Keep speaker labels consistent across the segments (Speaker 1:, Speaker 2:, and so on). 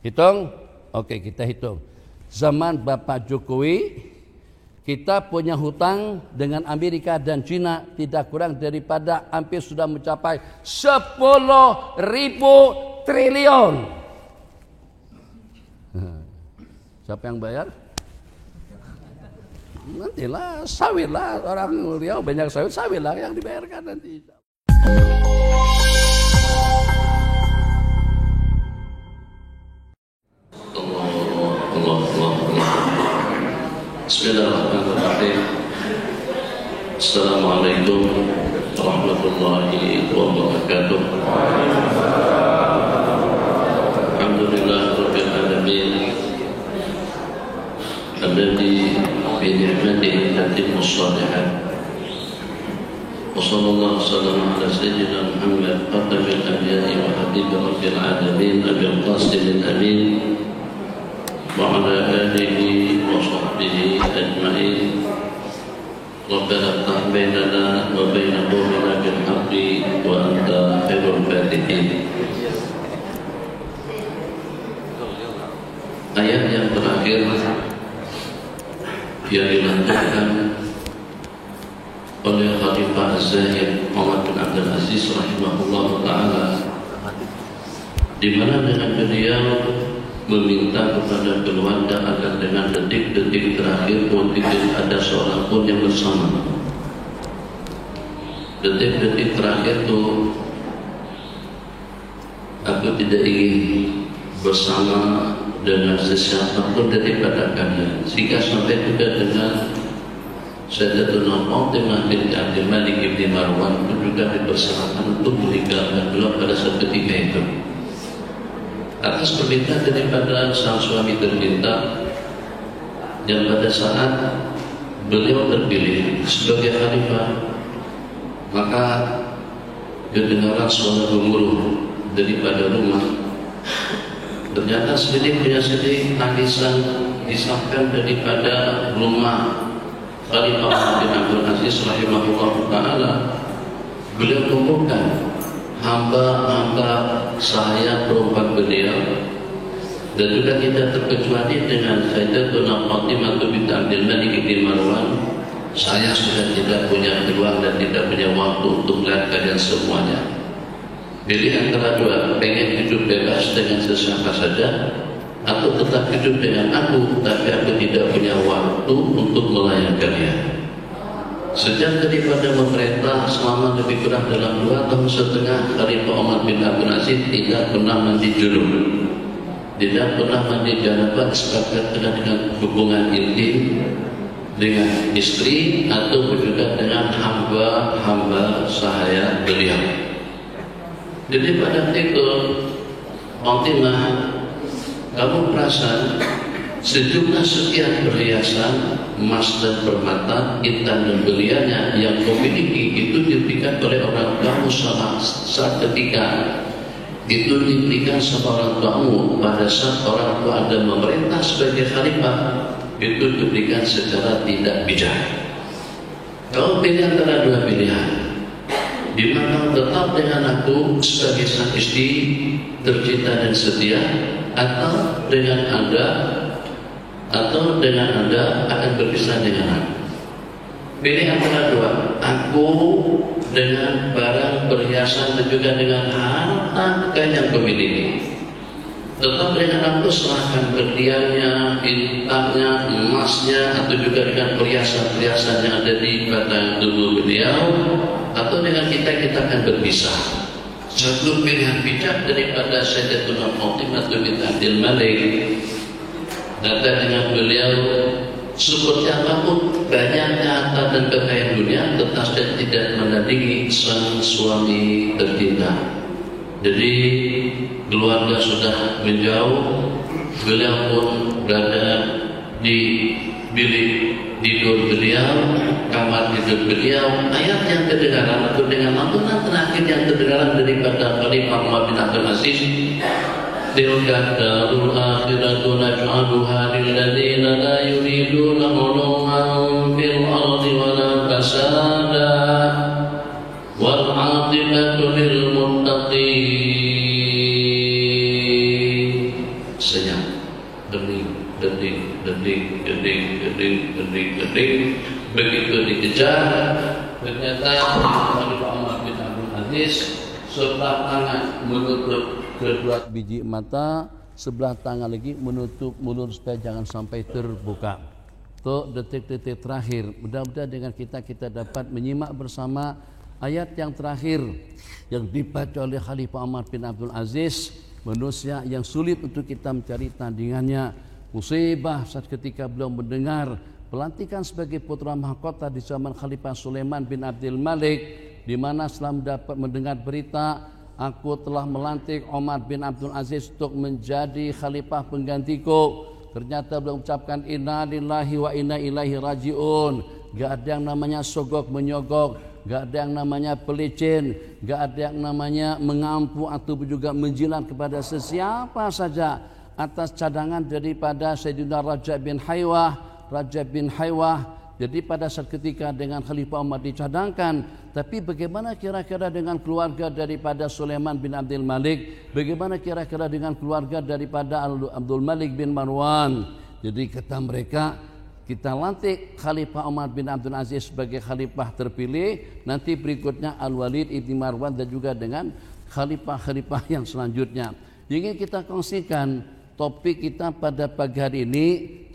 Speaker 1: Hitung? Oke, kita hitung. Zaman Bapak Jokowi, kita punya hutang dengan Amerika dan Cina tidak kurang daripada hampir sudah mencapai 10.000 triliun. Siapa yang bayar? Nantilah sawit lah, orang Riau banyak sawit lah yang dibayarkan nanti.
Speaker 2: Bismillahirrahmanirrahim. Assalamualaikum warahmatullahi wabarakatuh. Alhamdulillah rabbil alamin. Alladzi bi ni'matihi tatimmu shalihat. Wa sallallahu ala sayyidina Muhammad khatamil anbiya'i wa habibi rabbil alamin abil qasim al-amin wa ala alihi wa sahbihi ajma'in. Rabbana iftah bainana wa baina qawmina bil haqqi wa anta khairul fatihin. Ayat yang terakhir yang dilanjutkan oleh Khalifah Az-Zahid Muhammad bin Abdul Aziz rahimahullah ta'ala, di mana dengan beliau meminta kepada keluarga agar dengan detik-detik terakhir tidak ada seorang pun yang bersama. Detik-detik terakhir itu aku tidak ingin bersama dengan sesiapa pun daripada kalian, sehingga sampai juga dengan Sayyidatuna Fatimah binti Abdul Malik bin Marwan itu juga dipersilakan untuk meninggalkan beliau pada saat ketika itu. Atas permintaan daripada sang suami tercinta, yang pada saat beliau terpilih sebagai khalifah, maka kedengaran suara gemuruh daripada rumah. Ternyata sedikit demi sedikit tangisan disampaikan daripada rumah Khalifah bin Abdul Aziz rahimahullah ta'ala. Beliau kumpulkan hamba-hamba saya perempuan beliau, dan juga tidak terkecuali dengan Sayyidatuna Fatimah binti Abdul Malik bin Marwan. Saya sudah tidak punya peluang dan tidak punya waktu untuk melihat kalian semuanya. Pilih antara dua, pengen hidup bebas dengan sesiapa saja, atau tetap hidup dengan aku tapi aku tidak punya waktu untuk melayani kalian. Sejak daripada memerintah selama lebih kurang dalam 2 tahun setengah, Khalifah Umar bin Abdul Aziz tidak pernah mandi junub, tidak pernah mandi janabah, sepakat dengan hubungan intim dengan istri atau juga dengan hamba-hamba sahaya beliau. Jadi pada itu Fatimah, kamu perasan sejumlah sekian perhiasan emas dan permata, intan dan beliannya yang kau miliki itu diberikan oleh orang kamu saat ketika itu diberikan sama orang tuamu pada saat orang tua Anda memerintah sebagai khalifah, itu diberikan secara tidak bijak. Kau pilih antara dua pilihan, di mana tetap dengan aku sebagai sang istri tercinta dan setia, atau dengan Anda akan berpisah dengan aku. Pilih antara dua, aku dengan barang perhiasan dan juga dengan harta yang kau miliki. Tetap dengan aku, serahkan berliannya, intannya, emasnya, atau juga dengan perhiasan-perhiasan yang ada di batang tubuh beliau, atau dengan kita akan berpisah. Satu pilihan bijak daripada Sayyidatuna Fatimah binti Abdul Malik. Kata dengan beliau, seperti apapun banyaknya harta dan kekayaan dunia, tetap dan tidak menandingi sang suami tercinta. Jadi keluarga sudah menjauh, beliau pun berada di bilik tidur beliau, kamar tidur beliau. Ayat yang terdengaran atau dengan lantunan terakhir yang terdengaran daripada Khalifah Umar bin Abdul Aziz, tilka darul akhiratu naj'aluha lil ladzina la yuriduna 'uluwan fil ardi wala fasada wal 'aqibatu lil muttaqin. senyap. Dening. Begitu dikejar, ternyata Khalifah Umar bin Abdul Aziz sebelah tangan menutup kedua biji mata, sebelah tangan lagi menutup mulut supaya jangan sampai terbuka. Untuk detik-detik terakhir, mudah-mudahan dengan kita dapat menyimak bersama ayat yang terakhir yang dibaca oleh Khalifah Umar bin Abdul Aziz, manusia yang sulit untuk kita mencari tandingannya. Musibah saat ketika beliau mendengar pelantikan sebagai putra mahkota di zaman Khalifah Sulaiman bin Abdul Malik, di mana setelah mendengar berita, aku telah melantik Umar bin Abdul Aziz untuk menjadi khalifah penggantiku. Ternyata beliau ucapkan inna lillahi wa inna ilaihi rajiun. Gak ada yang namanya sogok menyogok, gak ada yang namanya pelicin, gak ada yang namanya mengampu atau juga menjilat kepada sesiapa saja atas cadangan daripada Sayyidina Rajab bin Haywah. Jadi pada saat ketika dengan Khalifah Umar dicadangkan, tapi bagaimana kira-kira dengan keluarga daripada Sulaiman bin Abdul Malik? Bagaimana kira-kira dengan keluarga daripada Abdul Malik bin Marwan? Jadi kata mereka, kita lantik Khalifah Umar bin Abdul Aziz sebagai khalifah terpilih, nanti berikutnya Al-Walid ibn Marwan dan juga dengan khalifah-khalifah yang selanjutnya. Ingin kita kongsikan topik kita pada pagi hari ini,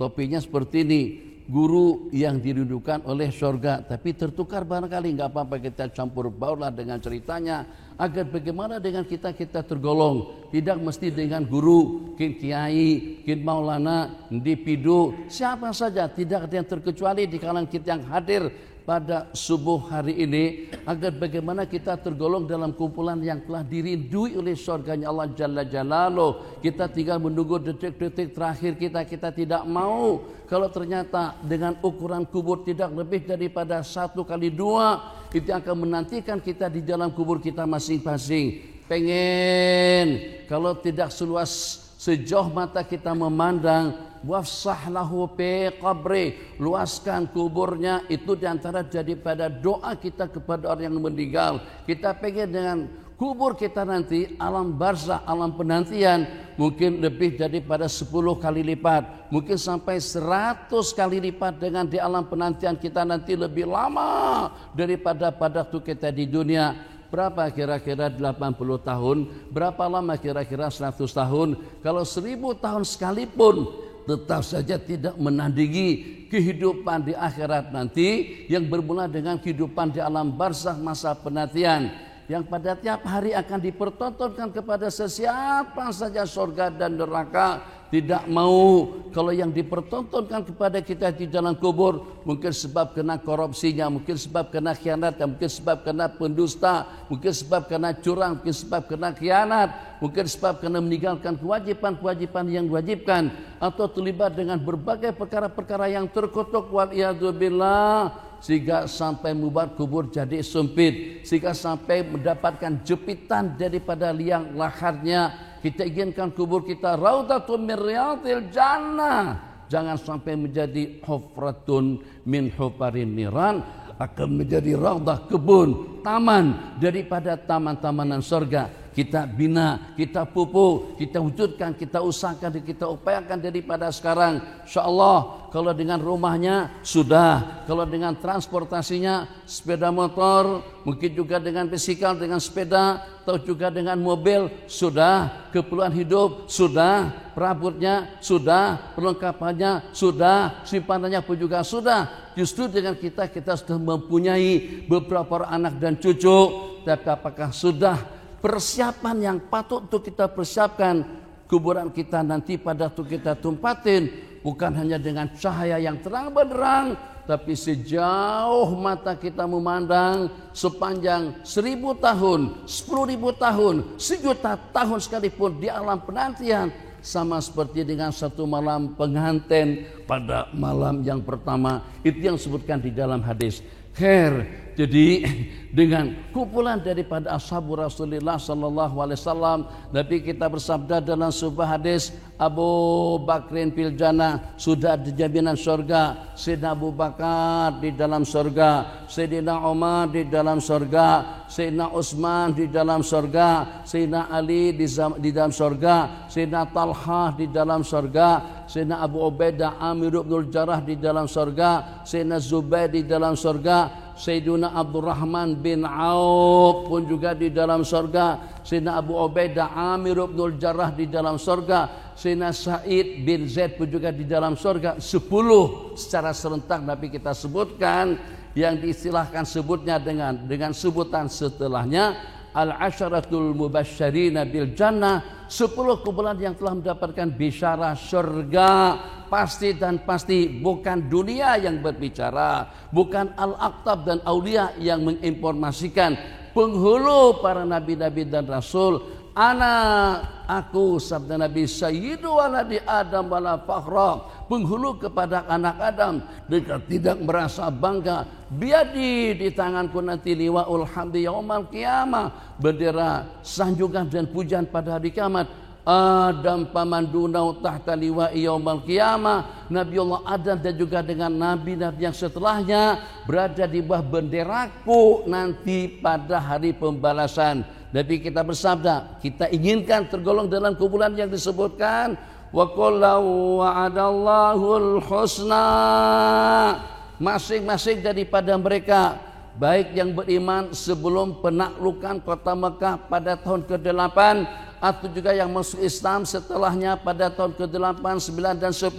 Speaker 2: topiknya seperti ini. Guru yang dirindukan oleh surga, tapi tertukar barangkali, nggak apa-apa kita campur baurlah dengan ceritanya, agar bagaimana dengan kita tergolong, tidak mesti dengan guru, kin kiai, kin maulana, individu, siapa saja, tidak ada yang terkecuali di kalangan kita yang hadir pada subuh hari ini, agar bagaimana kita tergolong dalam kumpulan yang telah dirindui oleh surganya Allah Jalla Jalaluh. Kita tinggal menunggu detik-detik terakhir kita tidak mau kalau ternyata dengan ukuran kubur tidak lebih daripada 1 kali 2, itu akan menantikan kita di dalam kubur kita masing-masing. Pengen kalau tidak seluas sejauh mata kita memandang, wafsah lahu fi qabri, luaskan kuburnya, itu diantara daripada doa kita kepada orang yang meninggal. Kita pengen dengan kubur kita nanti, alam barzah, alam penantian, mungkin lebih daripada 10 kali lipat, mungkin sampai 100 kali lipat dengan di alam penantian kita nanti lebih lama daripada pada waktu kita di dunia. Berapa kira-kira 80 tahun? Berapa lama kira-kira 100 tahun? Kalau 1000 tahun sekalipun, tetap saja tidak menandingi kehidupan di akhirat nanti yang bermula dengan kehidupan di alam barzakh masa penantian, yang pada tiap hari akan dipertontonkan kepada sesiapa saja surga dan neraka. Tidak mau kalau yang dipertontonkan kepada kita di dalam kubur, mungkin sebab kena korupsinya, mungkin sebab kena khianatnya, mungkin sebab kena pendusta, mungkin sebab kena curang, mungkin sebab kena khianat, mungkin sebab kena meninggalkan kewajiban-kewajiban yang diwajibkan, atau terlibat dengan berbagai perkara-perkara yang terkutuk, waliyadzubillah, sehingga sampai membuat kubur jadi sempit, sehingga sampai mendapatkan jepitan daripada liang laharnya. Kita inginkan kubur kita raudhatun min riyadil jannah, jangan sampai menjadi hufratun min hufarin niran, akan menjadi raudhah, kebun, taman daripada taman-tamanan surga. Kita bina, kita pupuk, kita wujudkan, kita usahakan, kita upayakan daripada sekarang. InsyaAllah kalau dengan rumahnya sudah, kalau dengan transportasinya sepeda motor, mungkin juga dengan bisikal, dengan sepeda, atau juga dengan mobil sudah, keperluan hidup sudah, perabotnya sudah, perlengkapannya sudah, simpanannya pun juga sudah. Justru dengan kita sudah mempunyai beberapa orang anak dan cucu, tapi apakah sudah persiapan yang patut untuk kita persiapkan kuburan kita nanti pada waktu kita tumpatin, bukan hanya dengan cahaya yang terang benderang, tapi sejauh mata kita memandang, sepanjang 1000 tahun, 10.000 tahun, 1.000.000 tahun sekalipun di alam penantian, sama seperti dengan satu malam pengantin pada malam yang pertama. Itu yang disebutkan di dalam hadis. Khair,
Speaker 1: Jadi dengan kumpulan daripada ashabu Rasulullah sallallahu alaihi wasallam, Nabi kita bersabda dalam sebuah hadis, Abu Bakrin fil jannah, sudah ada jaminan surga. Sayyidina Abu Bakar di dalam surga, Sayyidina Umar di dalam surga, Sayyidina Utsman di dalam surga, Sayyidina Ali di dalam surga, Sayyidina Talha di dalam surga, Sayyidina Abu Ubaidah Amir bin Jarrah di dalam surga, Sayyidina Zubair di dalam surga, Sayyidina Abdurrahman bin Auf pun juga di dalam surga, Sayyidina Abu Ubaidah Amir bin Jarrah di dalam surga, Sayyidina Sa'id bin Zaid pun juga di dalam surga. 10 secara serentak Nabi kita sebutkan, yang diistilahkan sebutnya dengan sebutan setelahnya al-asyaratul mubasysyirina bil jannah, 10 kumpulan yang telah mendapatkan bisyarah surga pasti dan pasti. Bukan dunia yang berbicara, bukan al-aqtab dan aulia yang menginformasikan, penghulu para nabi-nabi dan rasul. Aku sabda Nabi, sayyidu waladi Adam wala fakhra, penghulu kepada anak Adam, mereka tidak merasa bangga. Biadi, di tanganku nanti liwaul hamdi yaumal qiyamah, bendera sanjungan dan pujian pada hari kiamat. Adam pamandunau tahta liwa'i yaumal qiyamah, Nabiullah Adam dan juga dengan nabi-nabi yang setelahnya berada di bawah benderaku nanti pada hari pembalasan. Nabi kita bersabda, kita inginkan tergolong dalam kumpulan yang disebutkan, wa qullahu wa'adallahul husna. Masing-masing daripada mereka, baik yang beriman sebelum penaklukan kota Mekah pada tahun ke-8, atau juga yang masuk Islam setelahnya pada tahun ke-8, 9 dan 10,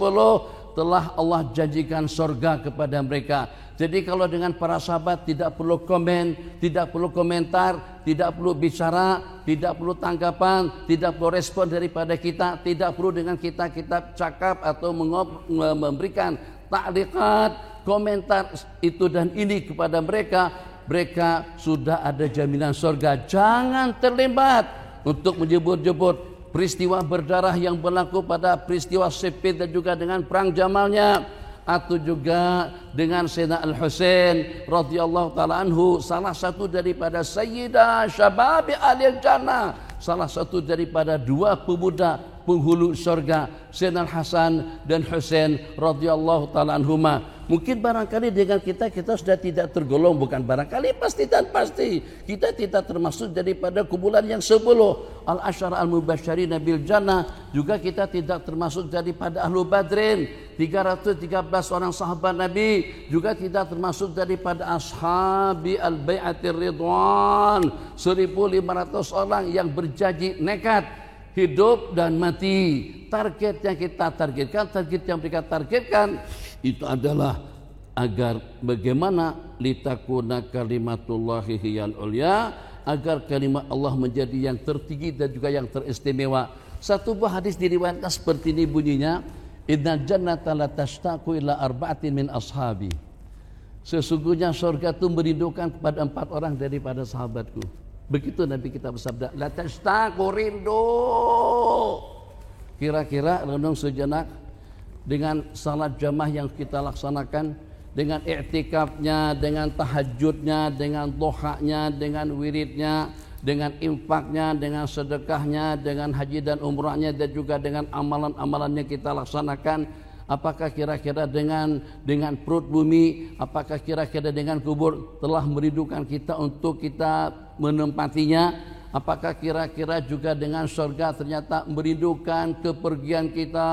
Speaker 1: telah Allah janjikan surga kepada mereka. Jadi kalau dengan para sahabat tidak perlu komen, tidak perlu komentar, tidak perlu bicara, tidak perlu tanggapan, tidak perlu respon daripada kita, tidak perlu dengan kita cakap atau memberikan taklikat, komentar itu dan ini kepada mereka. Mereka sudah ada jaminan surga. Jangan terlibat untuk menyebut-nyebut peristiwa berdarah yang berlaku pada peristiwa Siffin dan juga dengan perang Jamalnya, atau juga dengan Sayyidina Al-Husain radhiyallahu taala anhu, salah satu daripada sayyidah syababi ahli jannah, salah satu daripada 2 pemuda penghulu surga, Sayyidina Al-Hasan dan Husain radhiyallahu taala anhuma. Mungkin barangkali dengan kita sudah tidak tergolong, bukan barangkali, pasti dan pasti kita tidak termasuk daripada kumpulan yang 10 al-asyara al-mubasysyirina bil jannah. Juga kita tidak termasuk daripada ahlu badrin, 313 orang sahabat Nabi. Juga tidak termasuk daripada ashabi al-bai'atir ridwan, 1.500 orang yang berjanji nekat hidup dan mati. Target yang kita targetkan, target yang mereka targetkan itu adalah agar bagaimana litakuna kalimatullahi hiyal ulya, agar kalimat Allah menjadi yang tertinggi dan juga yang teristimewa. Satu buah hadis diriwayatkan seperti ini bunyinya, innal jannata la tashtaqu ila arba'atin min ashabi. Sesungguhnya surga itu merindukan kepada 4 orang daripada sahabatku. Begitu Nabi kita bersabda, la tashtaqu, rindu. Kira-kira renung sejenak dengan salat jamaah yang kita laksanakan, dengan i'tikafnya, dengan tahajudnya, dengan duhanya, dengan wiridnya, dengan infaknya, dengan sedekahnya, dengan haji dan umrahnya, dan juga dengan amalan-amalan yang kita laksanakan. Apakah kira-kira dengan perut bumi, apakah kira-kira dengan kubur telah merindukan kita untuk kita menempatinya? Apakah kira-kira juga dengan surga ternyata merindukan kepergian kita?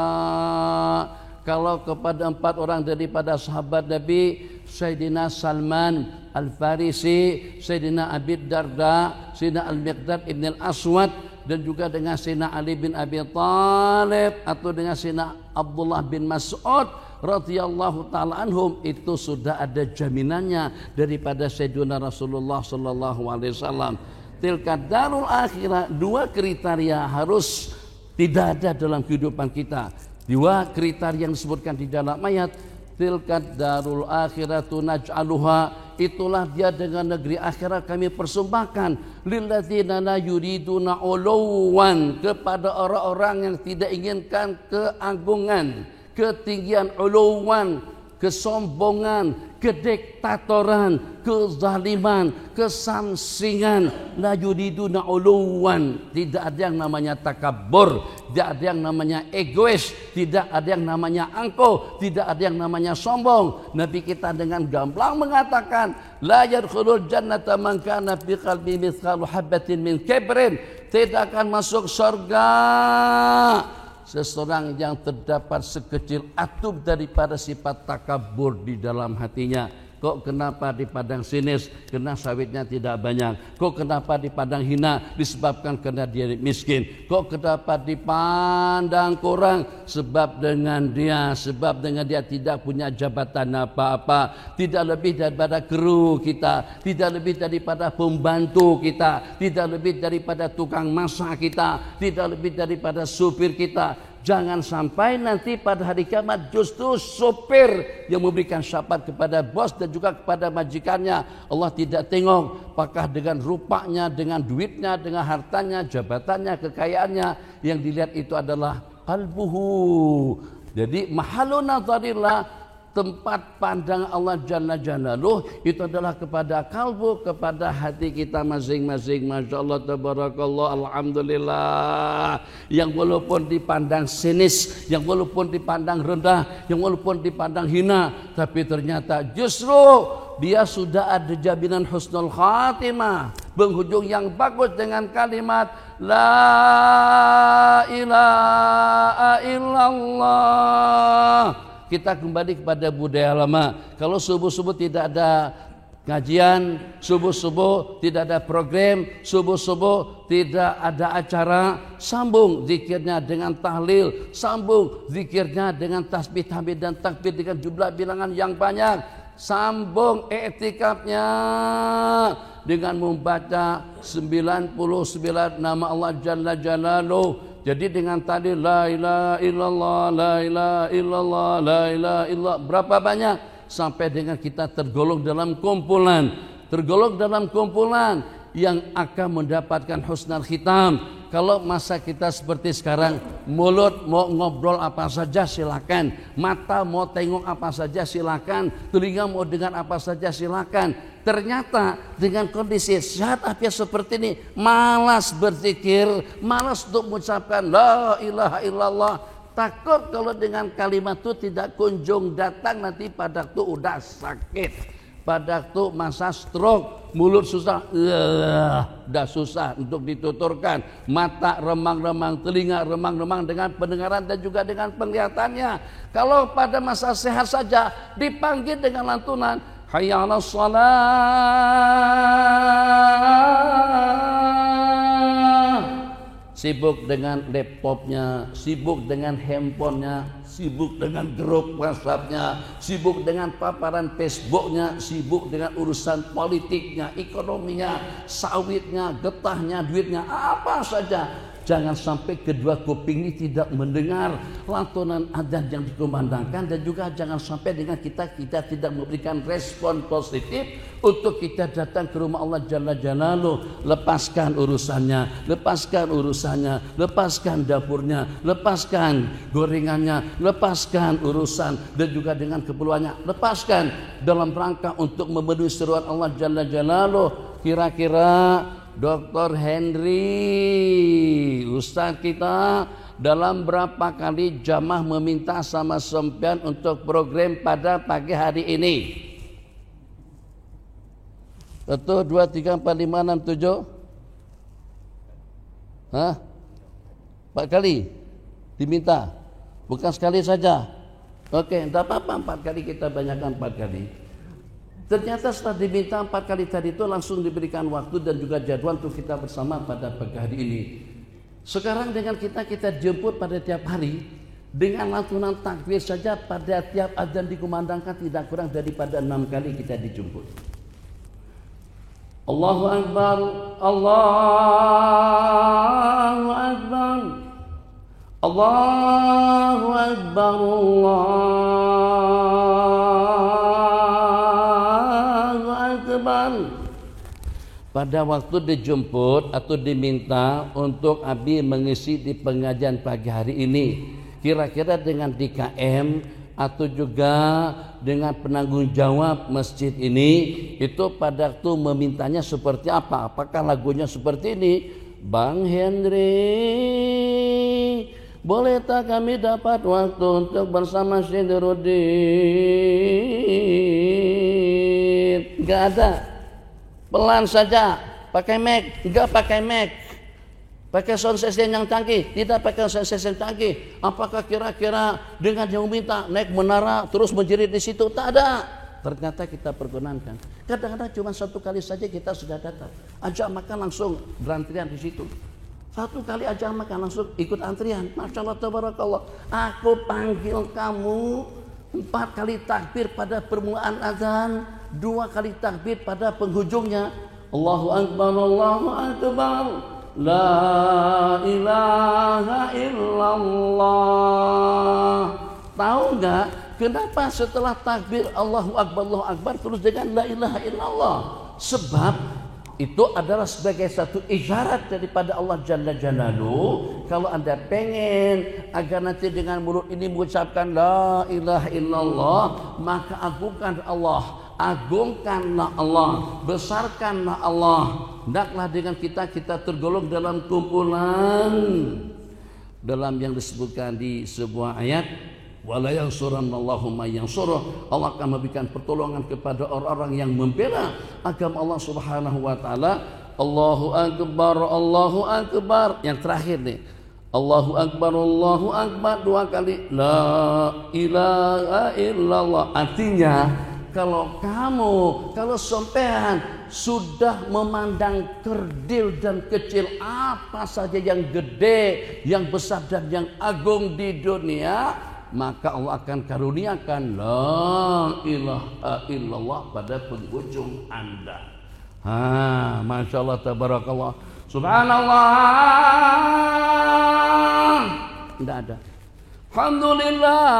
Speaker 1: Kalau kepada 4 orang daripada sahabat Nabi, Sayyidina Salman Al-Farisi, Sayyidina Abi Darda, Sayyidina Al-Miqdad Ibn Al-Aswad, dan juga dengan Sayyidina Ali bin Abi Thalib, atau dengan Sayyidina Abdullah bin Mas'ud radhiyallahu taala anhum, itu sudah ada jaminannya daripada Sayyidina Rasulullah sallallahu alaihi wasallam. Tilka darul akhirah, 2 kriteria harus tidak ada dalam kehidupan kita. 2 kriteria yang disebutkan di dalam ayat, tilka darul akhiratu naj'aluha, itulah dia dengan negeri akhirat kami persembahkan, lilladzina la yuriduna uluwan, kepada orang-orang yang tidak inginkan keagungan, ketinggian, uluwan, kesombongan, kediktatoran, kezaliman, kesamsingan. La yuriduna uluwan. Tidak ada yang namanya takabur, tidak ada yang namanya egois, tidak ada yang namanya angkuh, tidak ada yang namanya sombong. Nabi kita dengan gamblang mengatakan, la yadkhulul jannata man kana fi qalbi mithqalu habatin min kibrin. Tidak akan masuk surga seseorang yang terdapat sekecil atom daripada sifat takabur di dalam hatinya. Kok kenapa di padang sinis? Karena sawitnya tidak banyak. Kok kenapa di padang hina? Disebabkan karena dia miskin. Kok kenapa dipandang kurang? Sebab dengan dia tidak punya jabatan apa-apa. Tidak lebih daripada kru kita, tidak lebih daripada pembantu kita, tidak lebih daripada tukang masak kita, tidak lebih daripada supir kita. Jangan sampai nanti pada hari kiamat justru sopir yang memberikan syafaat kepada bos dan juga kepada majikannya. Allah tidak tengok apakah dengan rupanya, dengan duitnya, dengan hartanya, jabatannya, kekayaannya. Yang dilihat itu adalah qalbuhu. Jadi mahalun nadharillah, tempat pandang Allah Jalla Jalaluh itu adalah kepada kalbu, kepada hati kita masing-masing. Masya Allah, tabarakallah, alhamdulillah. Yang walaupun dipandang sinis, yang walaupun dipandang rendah, yang walaupun dipandang hina, tapi ternyata justru dia sudah ada jaminan husnul khatimah, penghujung yang bagus dengan kalimat la ilaha illallah. Kita kembali kepada budaya lama. Kalau subuh-subuh tidak ada kajian, subuh-subuh tidak ada program, subuh-subuh tidak ada acara, sambung zikirnya dengan tahlil, sambung zikirnya dengan tasbih, tahmid dan takbir dengan jumlah bilangan yang banyak, sambung i'tikafnya dengan membaca 99 nama Allah Jalla Jalaluh. Jadi dengan tadi la ilaha illallah, la ilaha illallah, la ilaha illallah, berapa banyak? Sampai dengan kita tergolong dalam kumpulan yang akan mendapatkan husnul khitam. Kalau masa kita seperti sekarang, mulut mau ngobrol apa saja silakan, mata mau tengok apa saja silakan, telinga mau dengar apa saja silakan. Ternyata dengan kondisi sehat afiat seperti ini, malas berzikir, malas untuk mengucapkan la ilaha illallah. Takut kalau dengan kalimat itu tidak kunjung datang nanti pada waktu udah sakit, pada waktu masa stroke, mulut susah, udah susah untuk dituturkan, mata remang-remang, telinga remang-remang dengan pendengaran dan juga dengan penglihatannya. Kalau pada masa sehat saja dipanggil dengan lantunan hayya 'alas shalah, sibuk dengan laptopnya, sibuk dengan handphonenya, sibuk dengan grup WhatsAppnya, sibuk dengan paparan Facebooknya, sibuk dengan urusan politiknya, ekonominya, sawitnya, getahnya, duitnya, apa saja. Jangan sampai kedua kuping ini tidak mendengar lantunan adzan yang dikumandangkan, dan juga jangan sampai dengan kita tidak memberikan respon positif untuk kita datang ke rumah Allah Jalla Jalaluh. Lepaskan urusannya, lepaskan dapurnya, lepaskan gorengannya, lepaskan urusan dan juga dengan keperluannya, lepaskan dalam rangka untuk memenuhi seruan Allah Jalla Jalaluh. Kira-kira Dr. Henry, Ustaz kita, dalam berapa kali jamaah meminta sama sempian untuk program pada pagi hari ini? 1, 2, 3, 4, 5, 6, 7? 4 kali diminta, bukan sekali saja. Oke, tidak apa-apa, 4 kali kita banyakkan 4 kali. Ternyata setelah diminta 4 kali tadi itu langsung diberikan waktu dan juga jadwal untuk kita bersama pada pagi hari ini. Sekarang dengan kita jemput pada tiap hari dengan lantunan takbir saja pada tiap adzan dikumandangkan tidak kurang daripada 6 kali kita dijemput. Allahu Akbar, Allahu Akbar, Allahu Akbar, pada waktu dijemput atau diminta untuk Abi mengisi di pengajian pagi hari ini, kira-kira dengan DKM atau juga dengan penanggung jawab masjid ini itu pada waktu memintanya seperti apa? Apakah lagunya seperti ini? Bang Henry, boleh tak kami dapat waktu untuk bersama Syedruddin? Enggak ada. Pelan saja, pakai mic, enggak pakai mic. Pakai sound system yang canggih, tidak pakai sound system canggih. Apakah kira-kira dengan yang minta naik menara terus menjerit di situ? Tak ada. Ternyata kita perkenankan. Kadang-kadang cuma satu kali saja kita sudah datang. Ajak makan langsung berantrian di situ. Satu kali ajak makan langsung ikut antrian. Masya Allah, tabarakallah. Aku panggil kamu 4 kali takbir pada permulaan azan, 2 kali takbir pada penghujungnya. Allahu Akbar, Allahu Akbar. La ilaha illallah. Tahu enggak kenapa setelah takbir Allahu Akbar terus dengan la ilaha illallah? Sebab itu adalah sebagai satu isyarat daripada Allah Jalla Jalaluhu. Kalau Anda pengen agar nanti dengan mulut ini mengucapkan la ilaha illallah, maka agungkan Allah. Agungkanlah Allah, besarkanlah Allah. Hendaklah dengan kita tergolong dalam kumpulan dalam yang disebutkan di sebuah ayat, wala yansurannallahu may yansuruh. Allah akan memberikan pertolongan kepada orang-orang yang membela agama Allah Subhanahu wa taala. Allahu akbar, Allahu akbar. Yang terakhir nih, Allahu akbar, Allahu akbar 2 kali la ilaha illallah. Artinya kalau sampean sudah memandang kerdil dan kecil, apa saja yang gede, yang besar dan yang agung di dunia, maka Allah akan karuniakan la ilaha illallah pada penghujung Anda. Masya Allah, tabarakallah, subhanallah. Tidak ada. Alhamdulillah,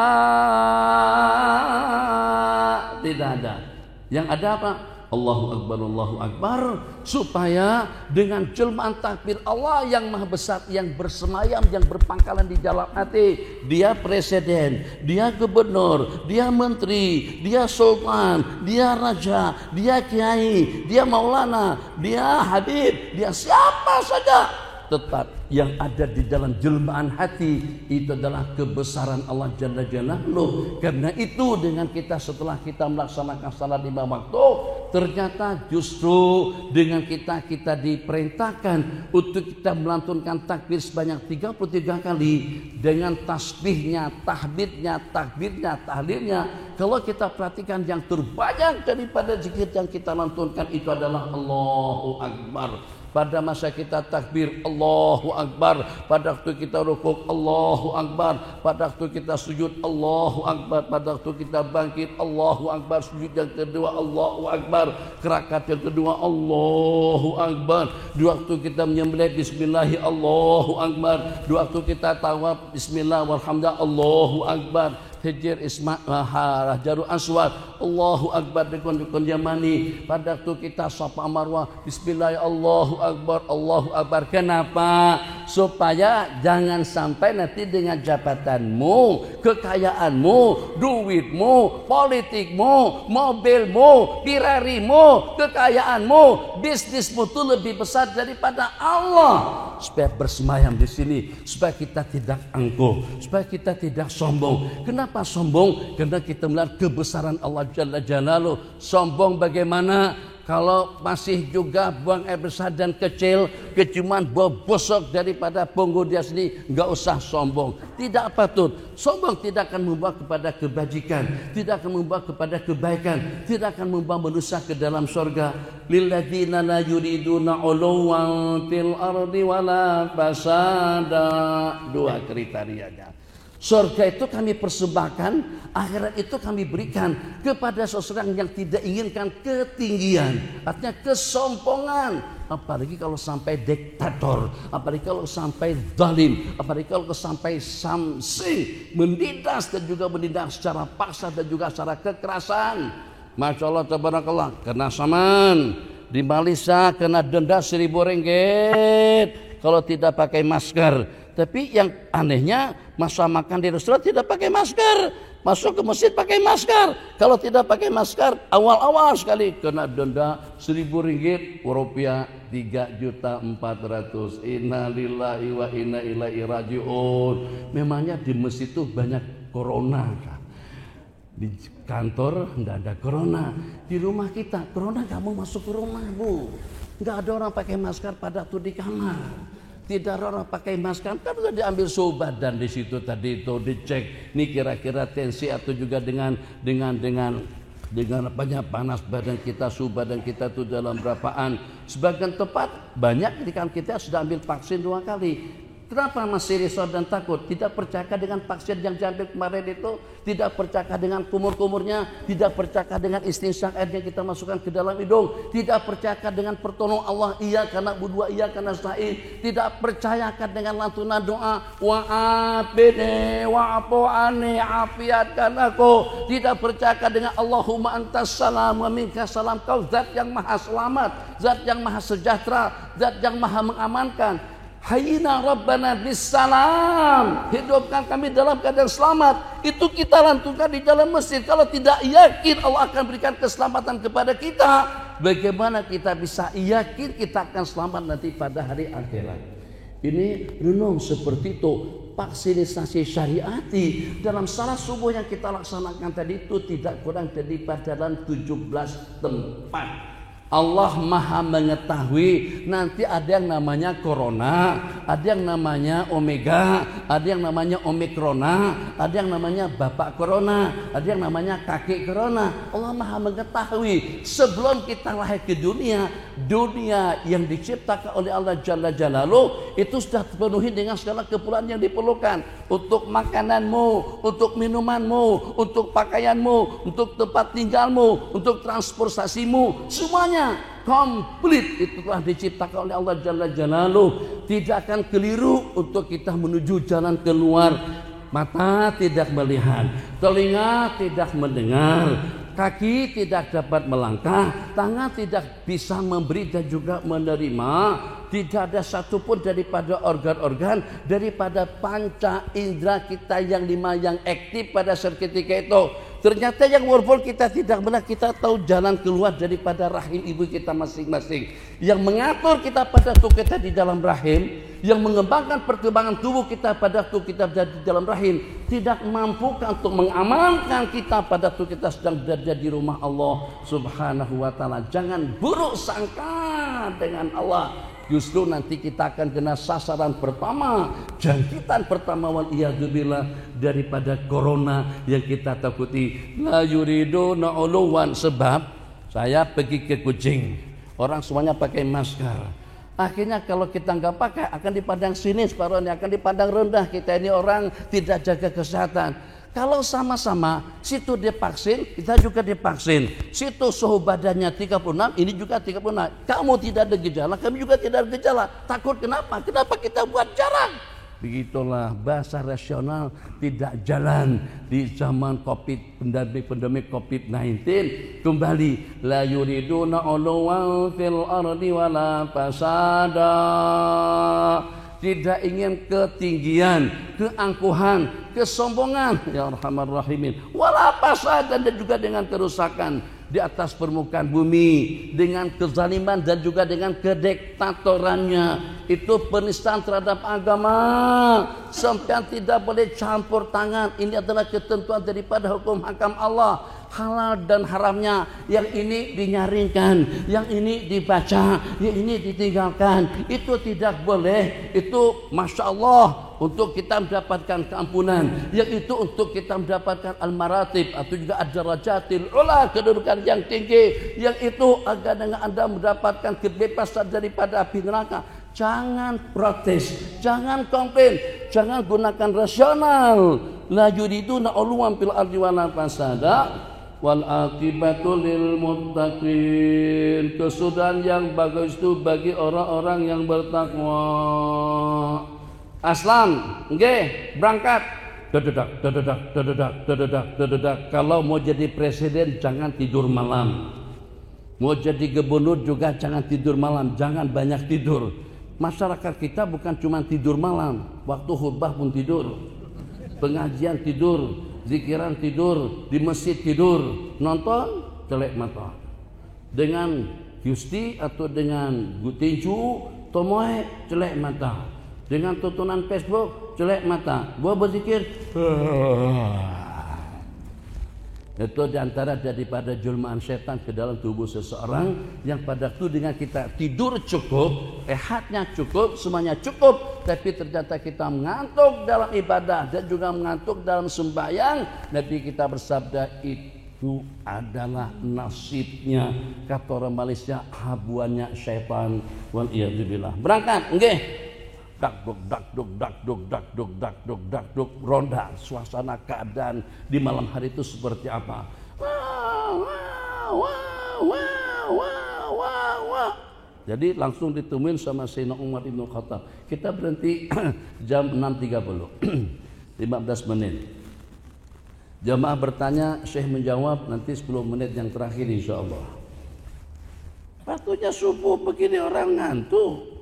Speaker 1: tidak ada. Yang ada apa? Allahu Akbar, Allahu Akbar. Supaya dengan jelmaan takbir Allah yang maha besar, yang bersemayam, yang berpangkalan di dalam hati, dia presiden, dia gubernur, dia menteri, dia sultan, dia raja, dia kiai, dia maulana, dia habib, dia siapa saja, tetap yang ada di dalam jelmaan hati itu adalah kebesaran Allah Jalla Jalaluhu. Karena itu dengan kita setelah kita melaksanakan salat 5 waktu, ternyata justru dengan kita diperintahkan untuk kita melantunkan takbir sebanyak 33 kali dengan tasbihnya, tahmidnya, takbirnya, tahlilnya. Kalau kita perhatikan yang terbanyak daripada zikir yang kita lantunkan itu adalah Allahu Akbar. Pada masa kita takbir Allahu Akbar, pada waktu kita rukuk Allahu Akbar, pada waktu kita sujud Allahu Akbar, pada waktu kita bangkit Allahu Akbar, sujud yang kedua Allahu Akbar, rakaat yang kedua Allahu Akbar, di waktu kita menyembelih bismillah Allahu Akbar, di waktu kita tawaf bismillah walhamdulillah Allahu Akbar, Hijr Jarul Aswad Allahu Akbar dengan Yamani, pada waktu kita Safa Marwah bismillah Allahu Akbar, Allahu Akbar. Kenapa? Supaya jangan sampai nanti dengan jabatanmu, kekayaanmu, duitmu, politikmu, mobilmu, pirarimu, kekayaanmu, bisnismu itu lebih besar daripada Allah. Supaya bersemayam di sini, supaya kita tidak angkuh, supaya kita tidak sombong. Kenapa sombong? Karena kita melihat kebesaran Allah Jalla Jalaluhu. Sombong bagaimana? Kalau masih juga buang air besar dan kecil, kecuman bosok daripada punggung dia sendiri, enggak usah sombong. Tidak patut. Sombong tidak akan membawa kepada kebajikan, tidak akan membawa kepada kebaikan, tidak akan membawa manusia ke dalam surga. Lilladzina la yuriduna 'uluwan fil ardi wala fasada. 2 kriterianya. Surga itu kami persembahkan, akhirat itu kami berikan kepada seseorang yang tidak inginkan ketinggian, artinya kesombongan. Apalagi kalau sampai diktator, apalagi kalau sampai zalim, apalagi kalau sampai samsing, menindas dan juga menindas secara paksa dan juga secara kekerasan. Masya Allah, tabarakallah. Kena saman di Malaysia, kena denda 1.000 ringgit kalau tidak pakai masker. Tapi yang anehnya masa makan di restoran tidak pakai masker. masuk ke masjid pakai masker. Kalau tidak pakai masker, awal-awal sekali kena denda Rp1.000, rupiah 3.400.000. Innalillahi wa inna ilaihi rajiun. Memangnya di masjid itu banyak corona kan? Di kantor nggak ada corona, di rumah kita corona nggak mau masuk ke rumah, Bu. Nggak ada orang pakai masker pada tuh di kamar. Tidak ada orang pakai masker, kan sudah diambil suhu badan di situ tadi itu dicek. Ini kira-kira tensi atau juga dengan apanya panas badan kita, suhu badan kita itu dalam berapaan. Sebagian tempat banyak ketika kita sudah ambil vaksin 2 kali. Kenapa masih risau dan takut? Tidak percaya dengan vaksin yang diambil kemarin itu, tidak percaya dengan kumur-kumurnya, tidak percaya dengan istinsyak air yang kita masukkan ke dalam hidung, tidak percaya dengan pertolongan Allah, iya karena berdua, iya karena sa'in, tidak percayakan dengan lantunan doa, wa'afini wa'afu'ani afiatkan aku, tidak percaya dengan Allahumma antas salam wa minka salam, kau zat yang maha selamat, zat yang maha sejahtera, zat yang maha mengamankan. Hayyina Rabbana bisalam, hidupkan kami dalam keadaan selamat. Itu kita lantunkan di dalam masjid. Kalau tidak yakin Allah akan berikan keselamatan kepada kita, bagaimana kita bisa yakin kita akan selamat nanti pada hari akhirat? Ini renung seperti itu. Vaksinisasi syariati dalam salat subuh yang kita laksanakan tadi itu tidak kurang daripada dalam 17 tempat. Allah maha mengetahui nanti ada yang namanya corona, ada yang namanya omega, ada yang namanya omikrona, ada yang namanya bapak corona, ada yang namanya kakek corona. Allah maha mengetahui sebelum kita lahir ke dunia yang diciptakan oleh Allah Jalla Jalaluh itu sudah terpenuhi dengan segala keperluan yang diperlukan untuk makananmu, untuk minumanmu, untuk pakaianmu, untuk tempat tinggalmu, untuk transportasimu, semuanya komplit itu telah diciptakan oleh Allah Jalla Jalaluh. Tidak akan keliru untuk kita menuju jalan keluar. Mata tidak melihat, telinga tidak mendengar, kaki tidak dapat melangkah, tangan tidak bisa memberi dan juga menerima. Tidak ada satupun daripada organ-organ, daripada panca indera kita yang 5 yang aktif pada saat ketika itu. Ternyata yang walaupun kita tidak benar, kita tahu jalan keluar daripada rahim ibu kita masing-masing. Yang mengatur kita pada tubuh kita di dalam rahim, yang mengembangkan perkembangan tubuh kita pada tubuh kita di dalam rahim, tidak mampu untuk mengamankan kita pada tubuh kita sedang berada di rumah Allah Subhanahu wa taala. Jangan buruk sangka dengan Allah. Justru nanti kita akan kena sasaran pertama, jangkitan pertama waliyadzubillah daripada corona yang kita takuti. La yuriduna uluwan, sebab saya pergi ke Kucing, orang semuanya pakai masker. Akhirnya kalau kita nggak pakai akan dipandang sinis, separuhnya akan dipandang rendah. Kita ini orang tidak jaga kesehatan. Kalau sama-sama, situ divaksin, kita juga divaksin. Situ suhu badannya 36, ini juga 36. Kamu tidak ada gejala, kami juga tidak ada gejala. Takut kenapa? Kenapa kita buat jarak? Begitulah bahasa rasional tidak jalan di zaman pandemi COVID-19. Kembali, la yuriduna uluwan fil ardi wala fasada. Tidak ingin ketinggian, keangkuhan, kesombongan, ya Arhamar Rahimin, wala fasadan, dan juga dengan kerusakan di atas permukaan bumi, dengan kezaliman dan juga dengan kedektatorannya. Itu penistaan terhadap agama. Sampai tidak boleh campur tangan. Ini adalah ketentuan daripada hukum hakam Allah. Halal dan haramnya, yang ini dinyaringkan, yang ini dibaca, yang ini ditinggalkan. Itu tidak boleh. Itu Masya Allah untuk kita mendapatkan keampunan, yang itu untuk kita mendapatkan al-maratib atau juga ad-darajatil ula, kedudukan yang tinggi, yang itu agar dengan Anda mendapatkan kebebasan daripada api neraka. Jangan protes, jangan komplain, jangan gunakan rasional. La yuriduna uluwan fil ardi wala fasada wal aqibatu lil muttaqin. Kesudahan yang bagus itu bagi orang-orang yang bertakwa. Aslam, nggih, berangkat. Dededak. Kalau mau jadi presiden jangan tidur malam. Mau jadi gubernur juga jangan tidur malam, jangan banyak tidur. Masyarakat kita bukan cuma tidur malam, waktu khutbah pun tidur, pengajian tidur, zikiran tidur, di masjid tidur, nonton celek mata. Dengan Gusti atau dengan tinju, tomoe celek mata. Dengan tontonan Facebook celek mata. Gua berzikir. Itu diantara daripada jelmaan setan ke dalam tubuh seseorang yang pada itu dengan kita tidur cukup, rehatnya cukup, semuanya cukup, tapi ternyata kita mengantuk dalam ibadah dan juga mengantuk dalam sembahyang. Nabi kita bersabda, itu adalah nasibnya, kata orang Malaysia, habuannya syaitan. Wal iyadzubillah. Berangkat, nggih. Dakduk, dakduk, dakduk, dakduk, dakduk, dakduk, ronda. Suasana keadaan di malam hari itu seperti apa? Jadi langsung ditemuin sama Sayyidina Umar bin Khattab. Kita berhenti jam 6.30, 15 menit. Jamaah bertanya, Syekh menjawab, nanti 10 menit yang terakhir insyaallah. Waktunya subuh begini orang ngantuk.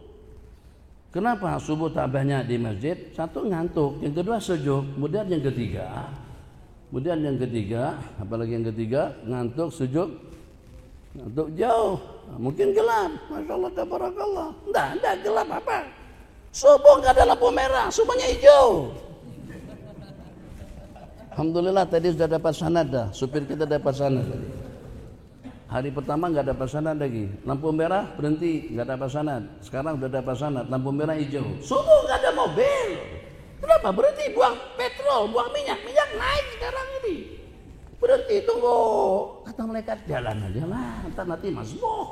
Speaker 1: Kenapa subuh tak banyak di masjid? Satu ngantuk, yang kedua sejuk, kemudian yang ketiga, apalagi yang ketiga, ngantuk, sejuk, ngantuk jauh, mungkin gelap, masya Allah, tabarakallah, enggak gelap apa? Subuh nggak ada lampu merah, semuanya hijau. Alhamdulillah tadi sudah dapat sanad dah, supir kita dapat sanad tadi. Hari pertama nggak dapat sanad lagi, lampu merah berhenti, nggak dapat sanad. Sekarang udah dapat sanad, lampu merah hijau. Subuh nggak ada mobil, kenapa berhenti? Buang petrol, buang minyak naik sekarang ini. Berhenti, tunggu. Kata malaikat, jalan aja lah, nanti masuk.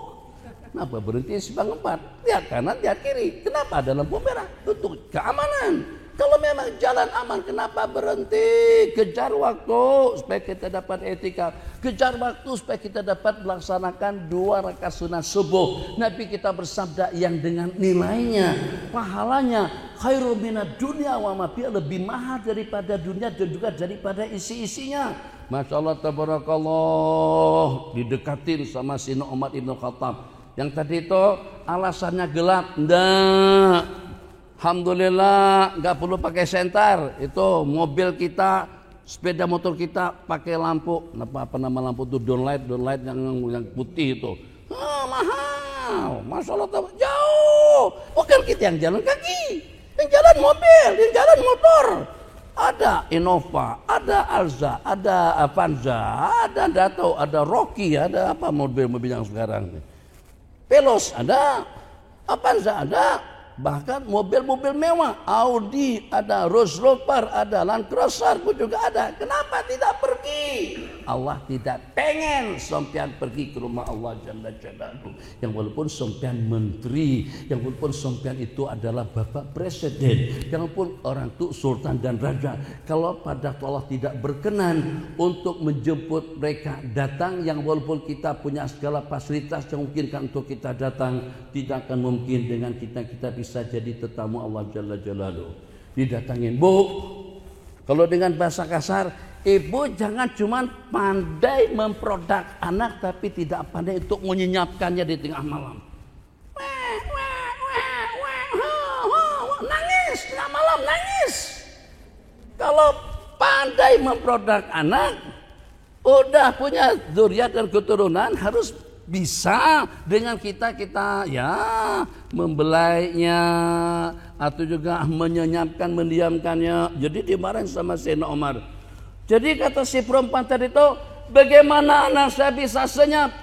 Speaker 1: Kenapa berhenti simpang 4? Lihat kanan, lihat kiri. Kenapa ada lampu merah? Untuk keamanan. Kalau memang jalan aman, kenapa berhenti? Kejar waktu supaya kita dapat etika. Kejar waktu supaya kita dapat melaksanakan 2 rakaat sunat subuh. Nabi kita bersabda yang dengan nilainya, pahalanya khairu minad dunya wa ma fiha, lebih mahal daripada dunia dan juga daripada isi-isinya. Masya Allah, tabarakallah. Didekatin sama Sayyidina Umar ibn Khattab. Yang tadi itu alasannya gelap. Nggak. Alhamdulillah nggak perlu pakai senter. Itu mobil kita, sepeda motor kita pakai lampu. Apa nama lampu itu? Downlight yang putih itu. Mahal. Masya Allah, jauh. Bukan kita yang jalan kaki, yang jalan mobil, yang jalan motor. Ada Innova, ada Alza, ada Avanza, ada Dato, ada Rocky, ada apa mobil-mobil yang sekarang. Veloz ada, Avanza ada. Bahkan mobil-mobil mewah, Audi ada, Rolls Royce ada, Land Cruiser pun juga ada. Kenapa tidak pergi? Allah tidak pengen sampean pergi ke rumah Allah Jalla Jalaluhu. Yang walaupun sampean menteri, yang walaupun sampean itu adalah bapak presiden, yang walaupun orang itu sultan dan raja, kalau pada Allah tidak berkenan untuk menjemput mereka datang, yang walaupun kita punya segala fasilitas yang memungkinkan untuk kita datang, tidak akan mungkin dengan kita bisa jadi tetamu Allah Jalla Jalaluhu. Didatangin, Bu. Kalau dengan bahasa kasar, ibu jangan cuma pandai memproduk anak tapi tidak pandai untuk menyenyapkannya di tengah malam. Nangis tengah malam, nangis. Kalau pandai memproduk anak, udah punya zuriat dan keturunan, harus bisa dengan kita ya membelainya atau juga menyenyapkan, mendiamkannya. Jadi dimarahin sama Sayyidina Umar. Jadi kata si perempuan tadi itu, bagaimana anak saya bisa senyap?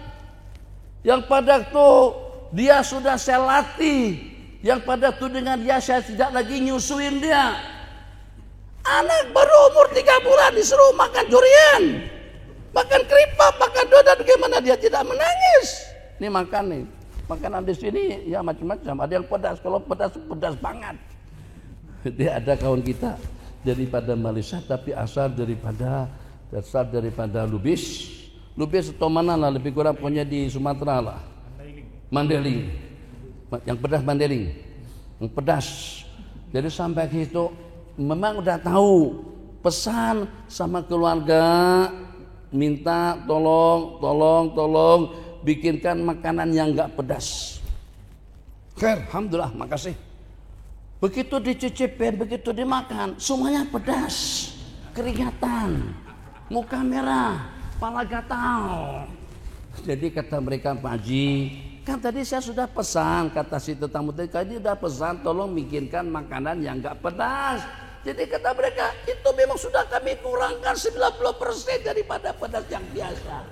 Speaker 1: Yang pada itu dia sudah saya latih, yang pada itu dengan dia saya tidak lagi nyusuin dia. Anak baru umur 3 bulan disuruh makan durian, makan keripik, makan donat, bagaimana dia tidak menangis? Ini makan nih, makanan di sini ya macam-macam. Ada yang pedas, kalau pedas banget. Dia ada kawan kita daripada Malaysia tapi asal daripada Lubis. Lubis atau mana lah, lebih kurang punya di Sumatera lah. Mandailing. Yang pedas Mandailing. Yang pedas. Jadi sampai situ memang udah tahu, pesan sama keluarga, minta tolong bikinkan makanan yang enggak pedas. Alhamdulillah, makasih. Begitu dicicipin, begitu dimakan, semuanya pedas. keringatan, muka merah, kepala gatal. Jadi kata mereka, Pak Haji, kan tadi saya sudah pesan, kata si tetamu tadi sudah pesan tolong bikinkan makanan yang enggak pedas. Jadi kata mereka, itu memang sudah kami kurangkan 90% daripada pedas yang biasa.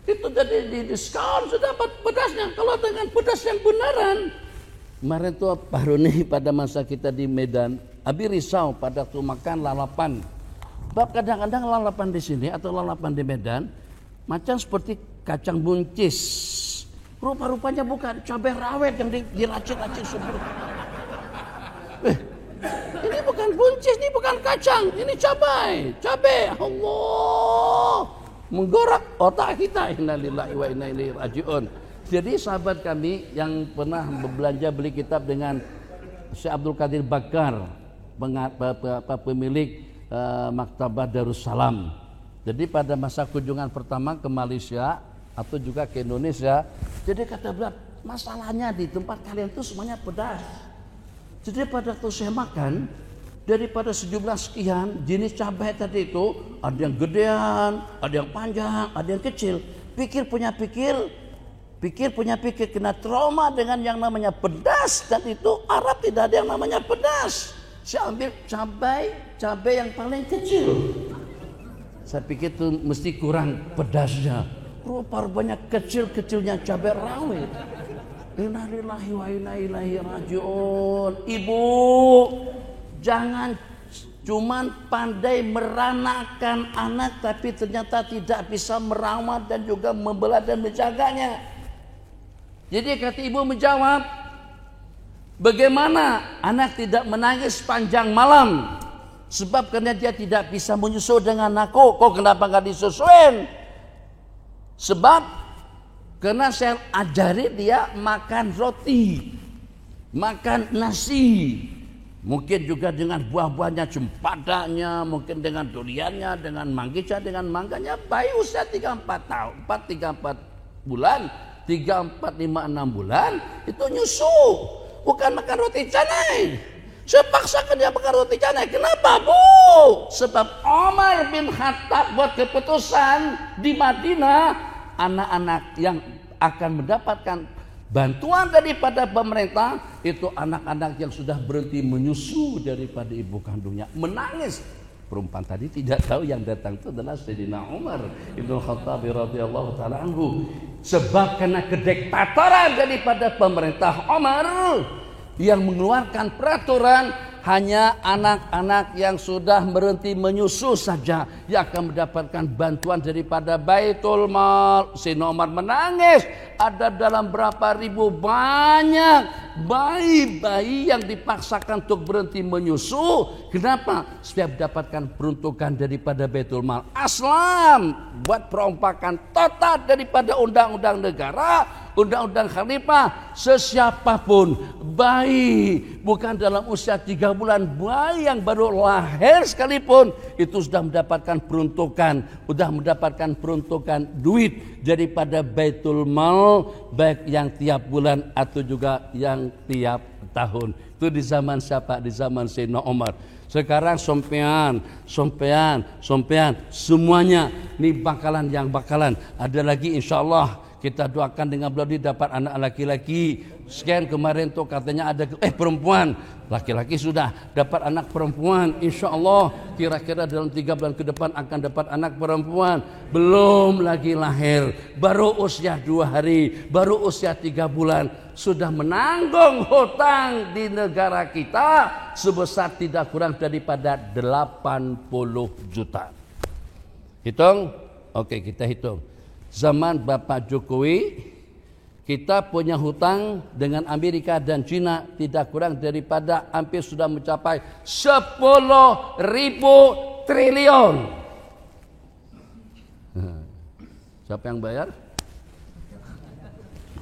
Speaker 1: Itu jadi di diskon sudah dapat pedasnya. Kalau dengan pedas yang beneran. Kemarin tuh Pak Roni pada masa kita di Medan, Abi risau pada tuh makan lalapan. Sebab kadang-kadang lalapan di sini atau lalapan di Medan macam seperti kacang buncis. Rupa-rupanya bukan cabai rawit yang diracik-racik seperti. Ini bukan buncis, ini bukan kacang, ini cabai. Allah menggorak otak kita. Innalillahi wa inna ilaihi rajiun. Jadi sahabat kami yang pernah belanja beli kitab dengan Syekh Abdul Qadir Bakar, pemilik Maktabah Darussalam. Jadi pada masa kunjungan pertama ke Malaysia atau juga ke Indonesia, jadi kata beliau, masalahnya di tempat kalian itu semuanya pedas. Jadi pada waktu saya makan, daripada sejumlah sekian jenis cabai tadi itu, ada yang gedean, ada yang panjang, ada yang kecil. Pikir punya pikir, kena trauma dengan yang namanya pedas, dan itu Arab tidak ada yang namanya pedas. Saya ambil cabai yang paling kecil. Saya pikir itu mesti kurang pedasnya. Rupanya kecil-kecilnya cabai rawit. Innalillahi wa inna ilaihi rajiun. Ibu, jangan cuman pandai meranakan anak tapi ternyata tidak bisa merawat dan juga membela dan menjaganya. Jadi kata ibu menjawab, bagaimana anak tidak menangis sepanjang malam? Sebab karena dia tidak bisa menyusu dengan aku. Kok kenapa gak disusuin? Sebab karena saya ajari dia makan roti, makan nasi, mungkin juga dengan buah-buahnya, cempadanya, mungkin dengan duriannya, dengan manggisa, dengan mangganya. Bayi usia 3-4 tahun, 3-4 bulan, 3-4-5-6 bulan itu nyusu, bukan makan roti canai. Saya paksakan dia makan roti canai. Kenapa, Bu? Sebab Umar bin Khattab buat keputusan di Madinah, anak-anak yang akan mendapatkan bantuan daripada pemerintah itu anak-anak yang sudah berhenti menyusu daripada ibu kandungnya, menangis. Perempuan tadi tidak tahu yang datang itu adalah Sayyidina Umar Ibn Khattab radhiyallahu taala anhu. Sebab karena kediktatoran daripada pemerintah Umar yang mengeluarkan peraturan hanya anak-anak yang sudah berhenti menyusu saja yang akan mendapatkan bantuan daripada Baitul Mal. Sayyidina Umar menangis. Ada dalam berapa ribu banyak bayi-bayi yang dipaksakan untuk berhenti menyusu. Kenapa? Setiap dapatkan peruntukan daripada Baitul Mal. Aslam buat perompakan total daripada undang-undang negara, undang-undang khalifah. Sesiapapun bayi bukan dalam usia 3 bulan, bayi yang baru lahir sekalipun itu sudah mendapatkan peruntukan duit daripada Baitul Mal, baik yang tiap bulan atau juga yang tiap tahun. Itu di zaman siapa? Di zaman Sayyidina Umar. Sekarang sompean, semuanya ini bakalan ada lagi insyaallah. Kita doakan dengan beliau dapat anak laki-laki. Sekian kemarin tuh katanya ada perempuan, laki-laki sudah dapat anak perempuan. InsyaAllah kira-kira dalam 3 bulan ke depan akan dapat anak perempuan. Belum lagi lahir, baru usia 2 hari, baru usia 3 bulan, sudah menanggung hutang di negara kita sebesar tidak kurang daripada 80 juta. Hitung? Oke, kita hitung. Zaman Bapak Jokowi kita punya hutang dengan Amerika dan Cina tidak kurang daripada hampir sudah mencapai 10.000 triliun. Siapa yang bayar?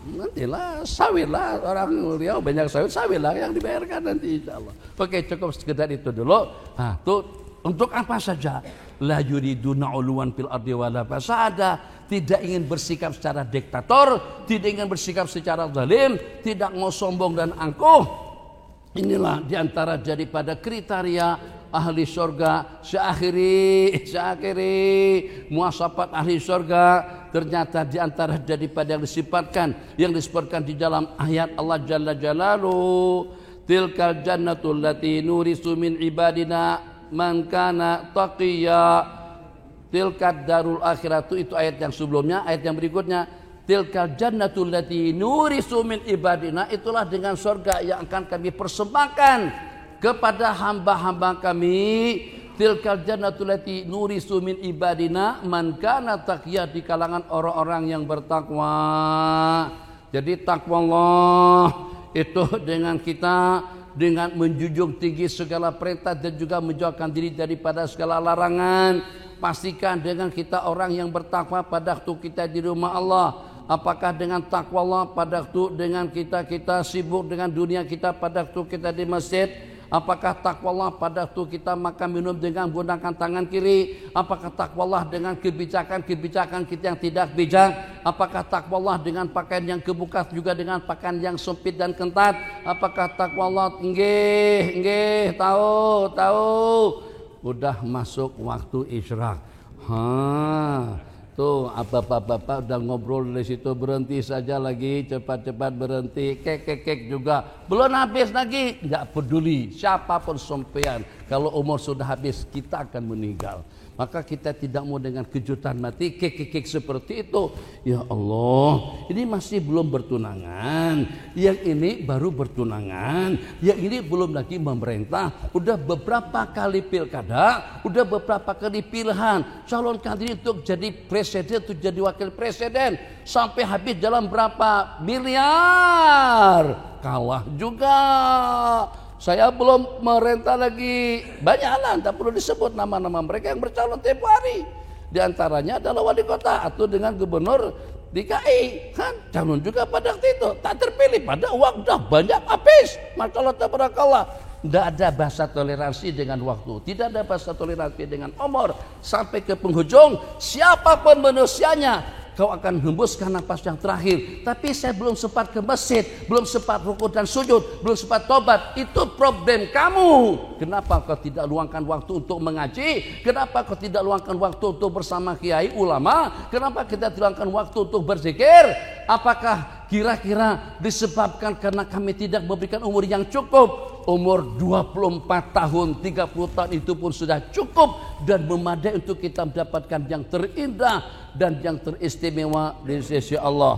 Speaker 1: Nantilah sawit lah, orang Riau banyak sawit lah yang dibayarkan nanti insyaallah. Oke, cukup sekedar itu dulu. Nah, tuh untuk apa saja? La yuriduna uluwan fil ardi wala fasada. Tidak ingin bersikap secara diktator, tidak ingin bersikap secara zalim, tidak mau sombong dan angkuh. Inilah diantara daripada kriteria ahli surga. Seakhiri muasafat ahli surga ternyata di antara daripada yang disebutkan di dalam ayat Allah Jalla Jalaluhu, tilkal jannatul lati nurisu min ibadina man kana taqiyya. Tilkad darul akhiratu, itu ayat yang sebelumnya. Ayat yang berikutnya, tilkal jannatul lati nurisu min ibadina, itulah dengan surga yang akan kami persembahkan kepada hamba-hamba kami. Tilkal jannatul lati nurisu min ibadina man kana taqiyya, di kalangan orang-orang yang bertakwa. Jadi takwa Allah itu dengan kita, dengan menjunjung tinggi segala perintah dan juga menjauhkan diri daripada segala larangan. Pastikan dengan kita orang yang bertakwa pada waktu kita di rumah Allah. Apakah dengan takwa Allah pada waktu dengan kita sibuk dengan dunia kita pada waktu kita di masjid? Apakah takwa Allah pada waktu kita makan minum dengan menggunakan tangan kiri? Apakah takwa Allah dengan kebijakan kita yang tidak bijak? Apakah takwa Allah dengan pakaian yang kebuka juga dengan pakaian yang sempit dan ketat? Apakah takwa Allah nggih tahu udah masuk waktu isyraq. Tuh bapak-bapak udah ngobrol di situ, berhenti saja lagi, cepat-cepat berhenti. Kek juga belum habis lagi, nggak peduli siapapun sampean. Kalau umur sudah habis, kita akan meninggal. Maka kita tidak mau dengan kejutan mati, kek seperti itu. Ya Allah, ini masih belum bertunangan, yang ini baru bertunangan, yang ini belum lagi memerintah. Udah beberapa kali pilkada, udah beberapa kali pilihan, calonkan diri untuk jadi presiden, untuk jadi wakil presiden, sampai habis dalam berapa miliar, kalah juga. Saya belum merentah lagi, banyaklah, tak perlu disebut nama-nama mereka yang bercalon tempo hari. Di antaranya adalah wali kota atau dengan gubernur DKI, kan calon juga pada waktu itu, tak terpilih, pada uang dah banyak habis. Masyaallah tabarakallah. Tidak ada bahasa toleransi dengan waktu, tidak ada bahasa toleransi dengan umur, sampai ke penghujung siapapun manusianya. Kau akan hembuskan nafas yang terakhir. Tapi saya belum sempat ke masjid, belum sempat rukuk dan sujud, belum sempat tobat. Itu problem kamu. Kenapa kau tidak luangkan waktu untuk mengaji? Kenapa kau tidak luangkan waktu untuk bersama kiai ulama? Kenapa kita tidak luangkan waktu untuk berzikir? Apakah kira-kira disebabkan karena kami tidak memberikan umur yang cukup? Umur 24 tahun, 30 tahun itu pun sudah cukup dan memadai untuk kita mendapatkan yang terindah dan yang teristimewa di sisi Allah.